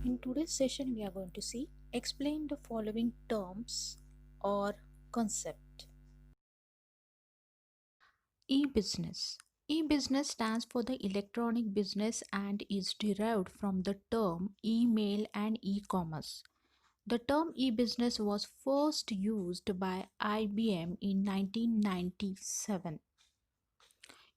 In today's session, we are going to see explain the following terms or concept. E-business. E-business stands for the electronic business and is derived from the term email and e-commerce. The term e-business was first used by IBM in 1997.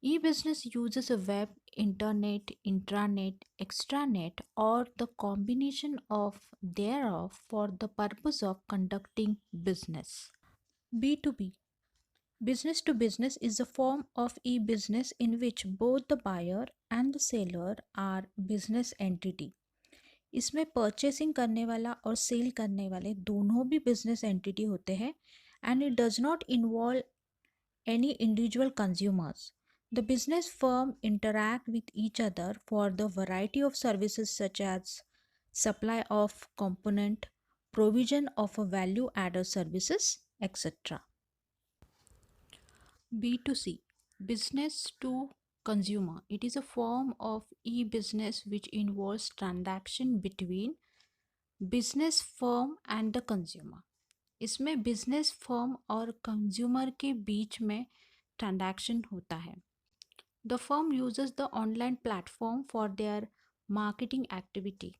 E-business uses a web, internet, intranet, extranet, or the combination of thereof for the purpose of conducting business. B2B. Business to business is a form of e-business in which both the buyer and the seller are business entity. इसमें purchasing करने वाला और cell करने वाले दोनों भी business entity होते हैं and it does not involve any individual consumers. The business firm interact with each other for the variety of services such as supply of component, provision of a value added services, etc. B2C, business to consumer. It is a form of e-business which involves transaction between business firm and the consumer. इसमें business firm और consumer के बीच में transaction होता है. The firm uses the online platform for their marketing activity.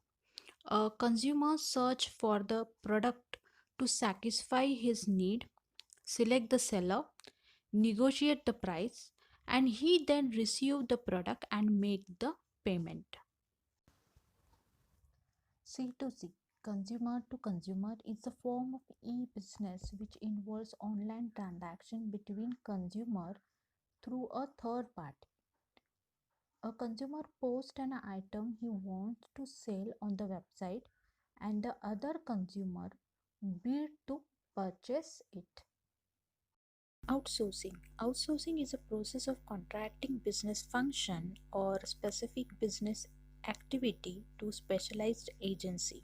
A consumer search for the product to satisfy his need, select the seller, negotiate the price, and he then receive the product and make the payment. C2C, consumer to consumer, is a form of e-business which involves online transaction between consumer through a third party. A consumer posts an item he wants to sell on the website and the other consumer bid to purchase it. Outsourcing. Outsourcing is a process of contracting business function or specific business activity to specialized agency.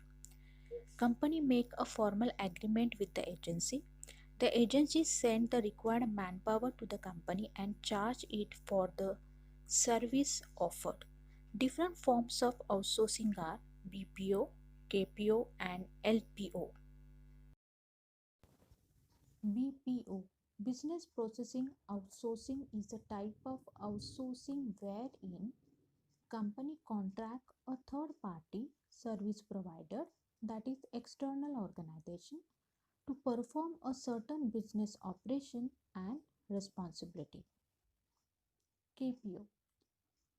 Company make a formal agreement with the agency. The agency send the required manpower to the company and charge it for the service offered. Different forms of outsourcing are BPO, KPO and LPO. BPO, business processing outsourcing, is a type of outsourcing wherein company contract a third party service provider, that is external organization, to perform a certain business operation and responsibility. KPO,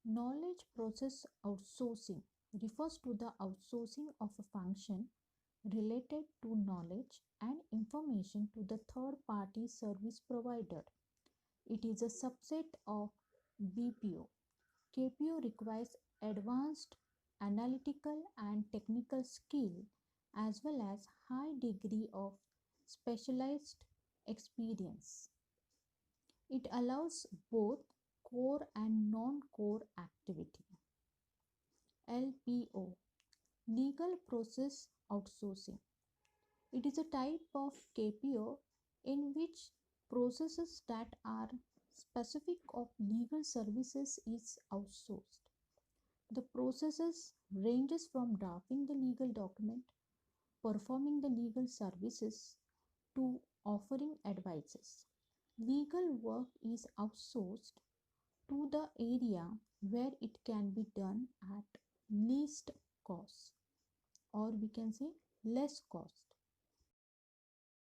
knowledge process outsourcing, refers to the outsourcing of a function related to knowledge and information to the third party service provider. It is a subset of BPO. KPO requires advanced analytical and technical skill as well as high degree of specialized experience. It allows both core and non-core activity. LPO, legal process outsourcing. It is a type of KPO in which processes that are specific of legal services is outsourced. The processes ranges from drafting the legal document, performing the legal services, to offering advices. Legal work is outsourced to the area where it can be done at least cost, or we can say less cost.